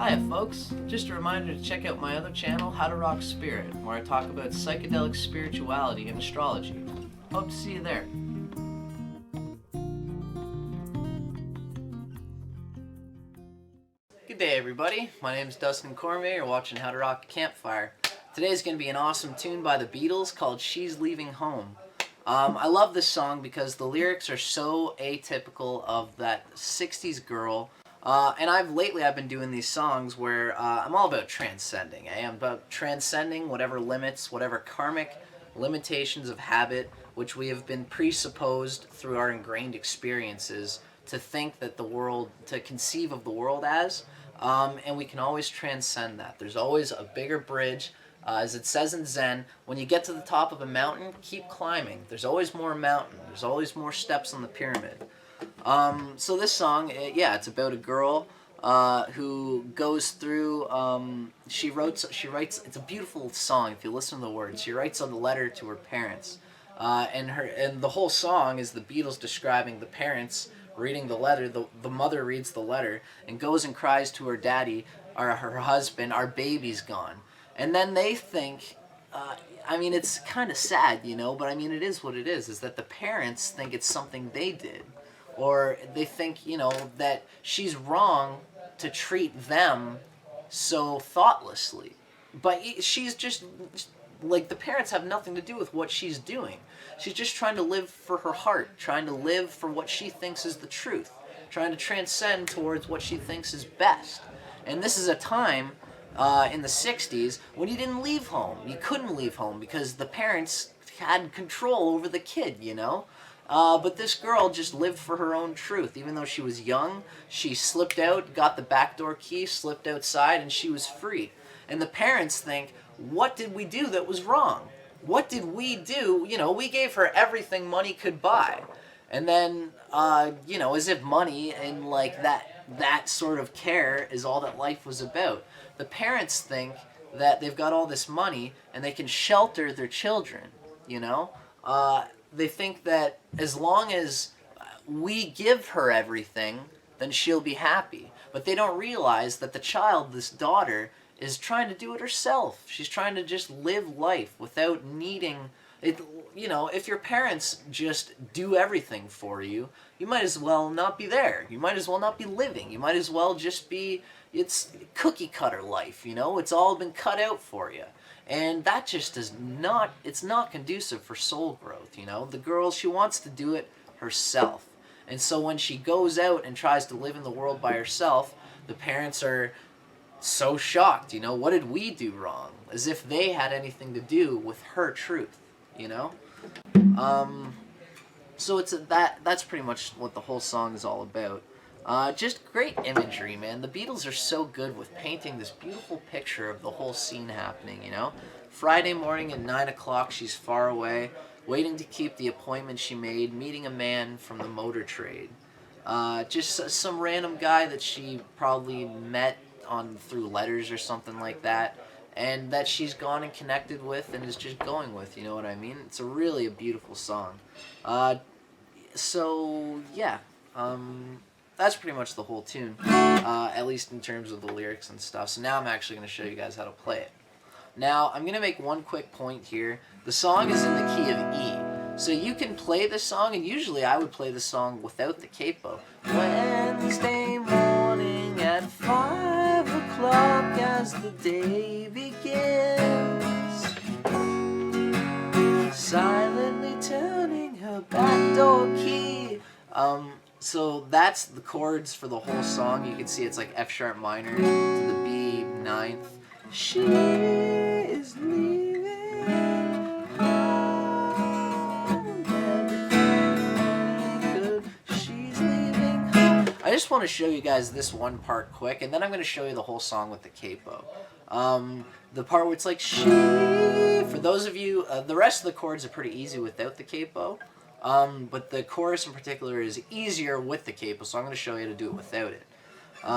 Hi folks, just a reminder to check out my other channel, How to Rock Spirit, where I talk about psychedelic spirituality and astrology. Hope to see you there. Good day everybody, my name is Dustin Cormier, you're watching How to Rock a Campfire. Today is going to be an awesome tune by the Beatles called She's Leaving Home. I love this song because the lyrics are so atypical of that 60s girl. And lately I've been doing these songs where I'm all about transcending. I am about transcending whatever limits, whatever karmic limitations of habit, which we have been presupposed through our ingrained experiences to think that the world, to conceive of the world as, and we can always transcend that. There's always a bigger bridge. As it says in Zen, when you get to the top of a mountain, keep climbing. There's always more mountain. There's always more steps on the pyramid. So this song, it's about a girl who goes through. She writes. It's a beautiful song. If you listen to the words, she writes a letter to her parents, and the whole song is the Beatles describing the parents reading the letter. The mother reads the letter and goes and cries to her daddy or her husband, "Our baby's gone." And then they think, it's kind of sad, but it is what it is that the parents think it's something they did. Or they think, that she's wrong to treat them so thoughtlessly. But she's just, like, the parents have nothing to do with what she's doing. She's just trying to live for her heart, trying to live for what she thinks is the truth, trying to transcend towards what she thinks is best. And this is a time in the 60s when you didn't leave home. You couldn't leave home because the parents had control over the kid, But this girl just lived for her own truth. Even though she was young, she slipped out, got the backdoor key, slipped outside, and she was free. And the parents think, what did we do that was wrong? What did we do? We gave her everything money could buy. And then, as if money and like that sort of care is all that life was about. The parents think that they've got all this money and they can shelter their children, They think that as long as we give her everything, then she'll be happy. But they don't realize that the child, this daughter, is trying to do it herself. She's trying to just live life without needing it. If your parents just do everything for you, you might as well not be there. You might as well not be living. You might as well just be, it's cookie cutter life, It's all been cut out for you. And that just it's not conducive for soul growth, The girl, she wants to do it herself. And so when she goes out and tries to live in the world by herself, the parents are so shocked, What did we do wrong? As if they had anything to do with her truth, So that's pretty much what the whole song is all about. Just great imagery, man. The Beatles are so good with painting this beautiful picture of the whole scene happening, Friday morning at 9 o'clock, she's far away, waiting to keep the appointment she made, meeting a man from the motor trade. Just some random guy that she probably met through letters or something like that, and that she's gone and connected with and is just going with, you know what I mean? It's really a beautiful song. That's pretty much the whole tune, at least in terms of the lyrics and stuff. So now I'm actually going to show you guys how to play it. Now, I'm going to make one quick point here. The song is in the key of E. So you can play this song, and usually I would play the song without the capo. Wednesday morning at 5 o'clock as the day begins, silently turning her back door key. So that's the chords for the whole song. You can see it's like F sharp minor to the B ninth. She is leaving home. She's leaving home. I just want to show you guys this one part quick, and then I'm going to show you the whole song with the capo. The part where it's like she. For those of you, the rest of the chords are pretty easy without the capo. But the chorus in particular is easier with the capo, so I'm going to show you how to do it without it.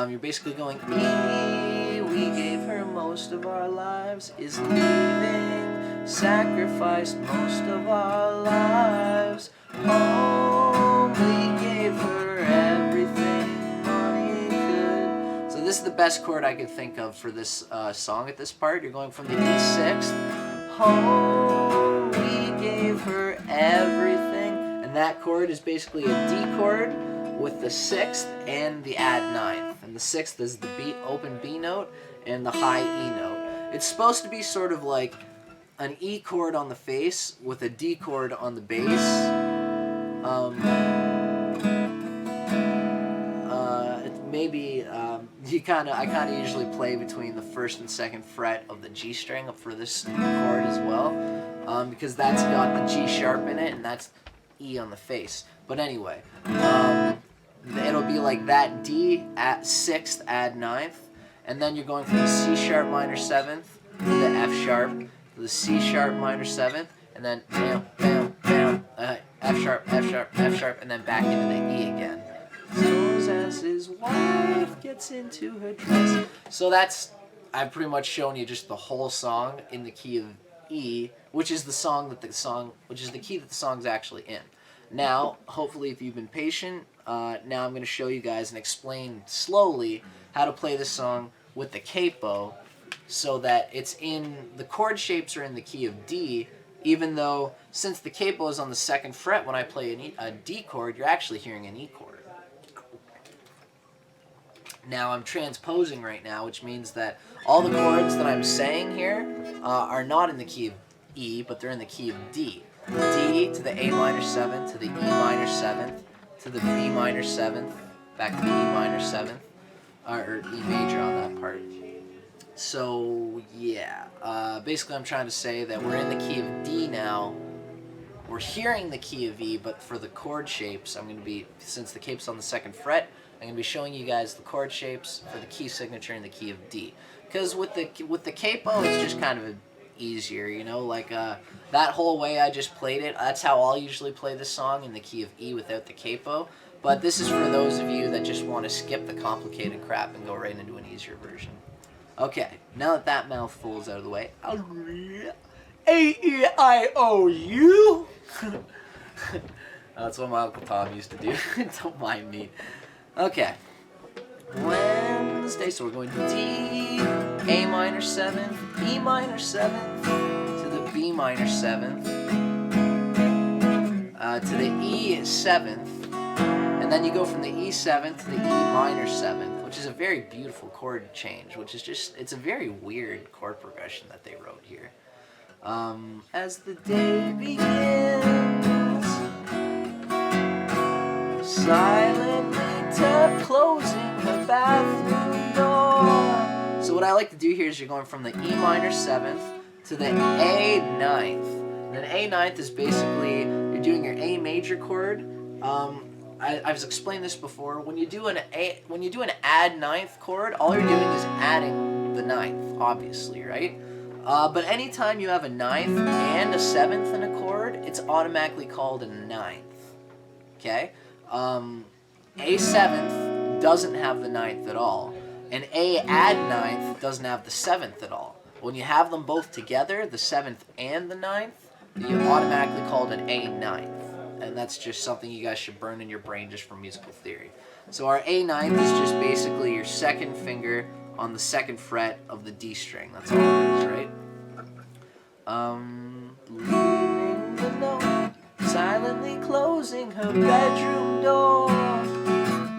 You're basically going, E, we gave her most of our lives, is leaving, sacrificed most of our lives, home, we gave her everything money could. So this the best chord I could think of for this song at this part. You're going from the E6th, home, we gave her everything, and that chord is basically a D chord with the 6th and the add 9th, and the 6th is the open B note and the high E note. It's supposed to be sort of like an E chord on the face with a D chord on the bass. Maybe I kind of usually play between the 1st and 2nd fret of the G string for this chord as well, because that's got the G sharp in it, and that's E on the face. But anyway, it'll be like that D at 6th add 9th, and then you're going from the C sharp minor 7th to the F sharp to the C sharp minor 7th, and then bam, bam, bam, F sharp, F sharp, F sharp, and then back into the E again. So as his wife gets into her dress. So I've pretty much shown you just the whole song in the key of E, which is the key that the song's actually in. Now, hopefully, if you've been patient, now I'm going to show you guys and explain slowly how to play this song with the capo, so that the chord shapes are in the key of D, even though since the capo is on the 2nd fret, when I play a D chord, you're actually hearing an E chord. Now I'm transposing right now, which means that all the chords that I'm saying here are not in the key of E, but they're in the key of D. D to the A minor 7th, to the E minor 7th, to the B minor 7th, back to the E minor 7th, or E major on that part. So yeah, basically I'm trying to say that we're in the key of D now. We're hearing the key of E, but for the chord shapes, I'm going to be, since the capo's on the 2nd fret, I'm going to be showing you guys the chord shapes for the key signature in the key of D. Because with the capo, it's just kind of easier, you know, like that whole way I just played it, that's how I'll usually play this song, in the key of E without the capo. But this is for those of you that just want to skip the complicated crap and go right into an easier version. Okay, now that mouthful is out of the way, A-E-I-O-U. That's what my Uncle Tom used to do. Don't mind me. Okay. Wednesday, so we're going to D, A minor 7th, E minor 7th, to the B minor 7th, to the E 7th, and then you go from the E 7th to the E minor 7th, which is a very beautiful chord change, which is just, it's a very weird chord progression that they wrote here. As the day begins, silently closing her bathroom door. So what I like to do here is you're going from the E minor 7th to the A 9th. And then A 9th is basically, you're doing your A major chord. I've explained this before. When you do an add 9th chord, all you're doing is adding the 9th, obviously, right? But anytime you have a 9th and a 7th in a chord, it's automatically called a 9th. Okay? A 7th doesn't have the 9th at all, and A add 9th doesn't have the 7th at all. When you have them both together, the 7th and the 9th, you automatically called an A 9th, and that's just something you guys should burn in your brain just from musical theory. So our A 9th is just basically your 2nd finger on the 2nd fret of the D string. That's all it is, right? Leaving the note, silently closing her bedroom door,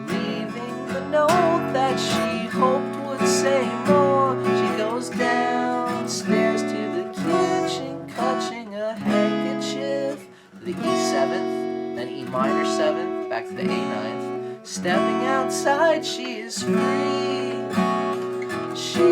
leaving the note that she hoped would say more. She goes downstairs to the kitchen, clutching a handkerchief, to the E 7th, then E minor 7th, back to the A 9th. Stepping outside, she is free. We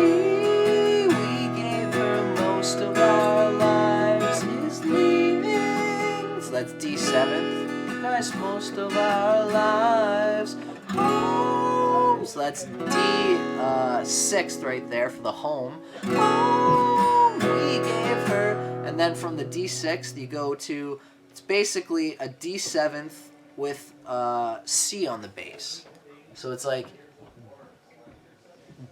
gave her most of our lives, is leaving. So that's D 7th. Nice, most of our lives. Home. So that's D 6th right there for the home. Home we gave her. And then from the D 6th, you go to, it's basically a D 7th with C on the bass. So it's like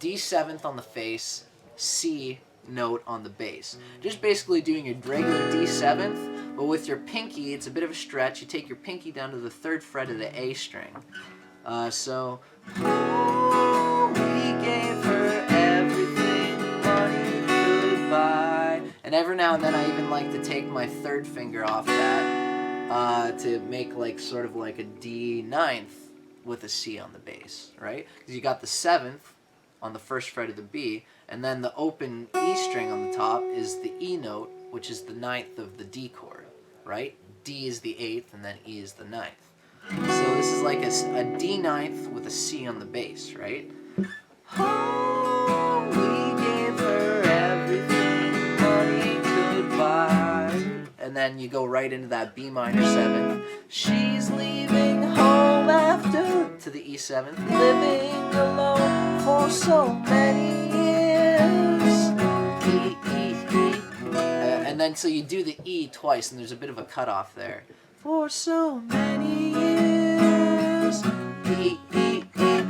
D 7th on the face, C note on the bass. Just basically doing your regular D 7th, but with your pinky, it's a bit of a stretch. You take your pinky down to the 3rd fret of the A string. So we gave And every now and then I even like to take my third finger off that to make like sort of like a D ninth with a C on the bass, right? Because you got the 7th on the first fret of the B, and then the open E string on the top is the E note, which is the 9th of the D chord, right? D is the 8th, and then E is the 9th. So this is like a D ninth with a C on the bass, right? Oh, we gave her everything money could buy. And then you go right into that B minor 7th. She's leaving home after, to the E 7th, living alone for so many years. E, E, E. And then so you do the E twice, and there's a bit of a cutoff there. For so many years. E, E, E.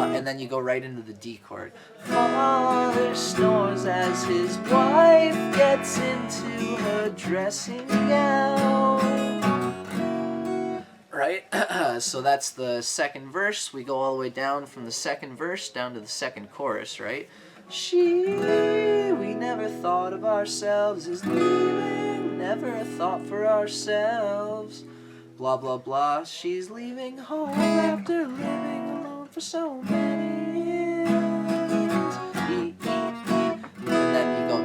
And then you go right into the D chord. Father snores as his wife gets into her dressing gown. Right? So that's the second verse. We go all the way down from the second verse down to the second chorus, right? We never thought of ourselves as leaving, never a thought for ourselves. Blah, blah, blah. She's leaving home after living alone for so many years. E, E, E. And then you go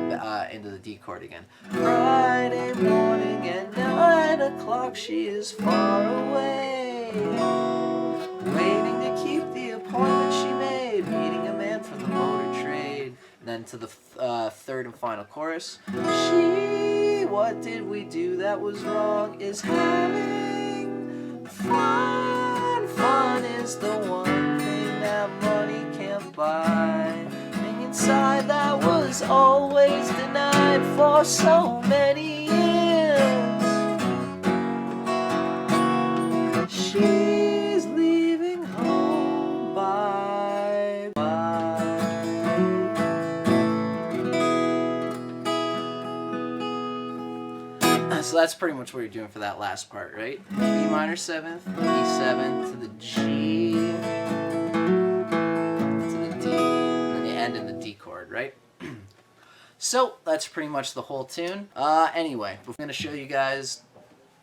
into the D chord again. Friday morning at 9 o'clock, she is far away, waiting to keep the appointment she made, meeting a man from the motor trade. And then to the third and final chorus. What did we do that was wrong? Is having fun. Fun is the one thing that money can't buy. And inside that was always denied for so many years. She's leaving home bye bye. So that's pretty much what you're doing for that last part, right? B minor 7th, E7 to the G, to the D, and then you end in the D chord, right? So that's pretty much the whole tune. Anyway, I'm going to show you guys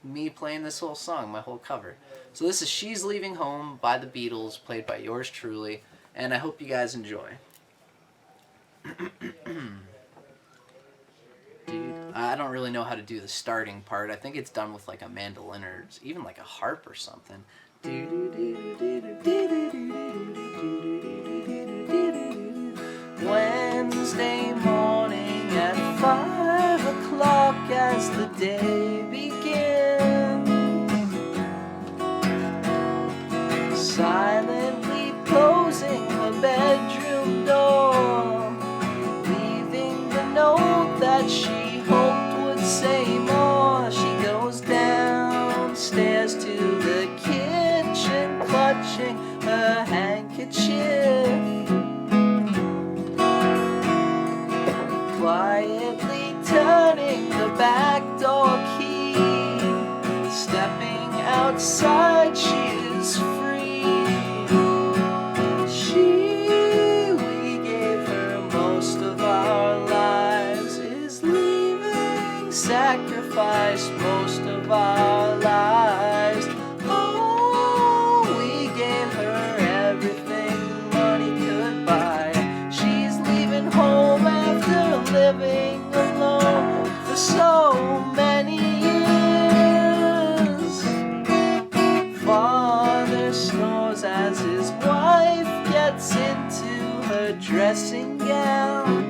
me playing this whole song, my whole cover. So this is She's Leaving Home by the Beatles, played by yours truly, and I hope you guys enjoy. I don't really know how to do the starting part. I think it's done with like a mandolin or even like a harp or something. Wednesday morning at 5 o'clock as the day begins, silently closing the bedroom door, leaving the note that she hoped would say more. She goes downstairs to the kitchen, clutching her handkerchief, quietly turning the back door key. Stepping outside, she is free. We gave her most of our lives, is leaving, sacrificed most of our lives. Oh, we gave her everything money could buy. She's leaving home after living alone for so many years. Father snores as his wife gets into her dressing gown,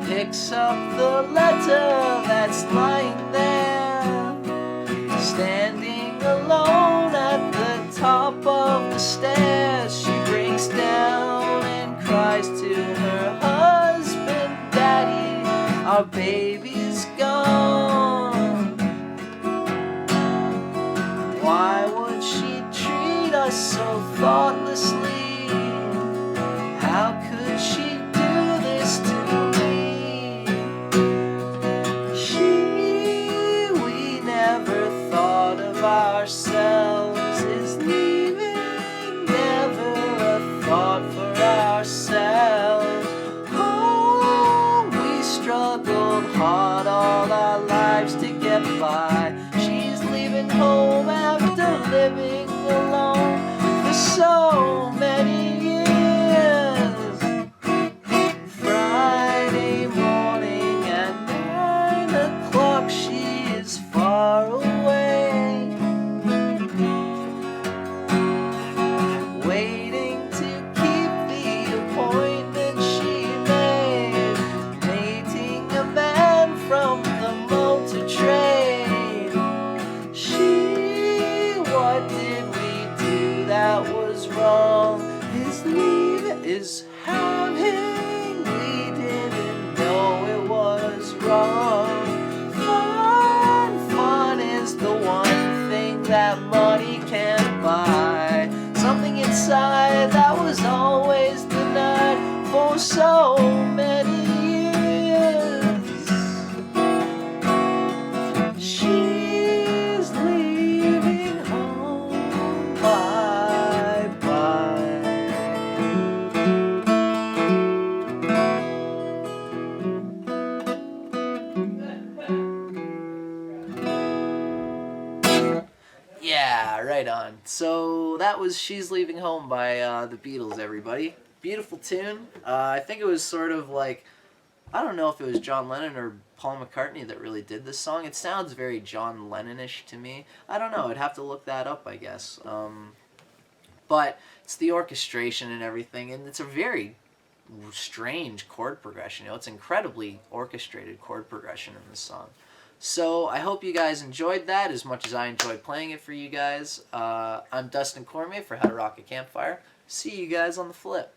picks up the letter that's lying there, standing alone at the top of the stairs. She breaks down and cries to her husband, Daddy, our baby's gone. Why would she treat us so thoughtlessly? How could she do this to me? We never thought of ourselves as leaving, never a thought for ourselves. Oh, that money can't buy. Something inside that was always denied for so many years. She's leaving home. Bye bye. Yeah, right on. So that was She's Leaving Home by the Beatles, everybody. Beautiful tune. I think it was sort of like, I don't know if it was John Lennon or Paul McCartney that really did this song. It sounds very John Lennon-ish to me. I don't know. I'd have to look that up, I guess. But it's the orchestration and everything, and it's a very strange chord progression. You know, it's incredibly orchestrated chord progression in this song. So I hope you guys enjoyed that as much as I enjoyed playing it for you guys. I'm Dustin Cormier for How to Rock a Campfire. See you guys on the flip.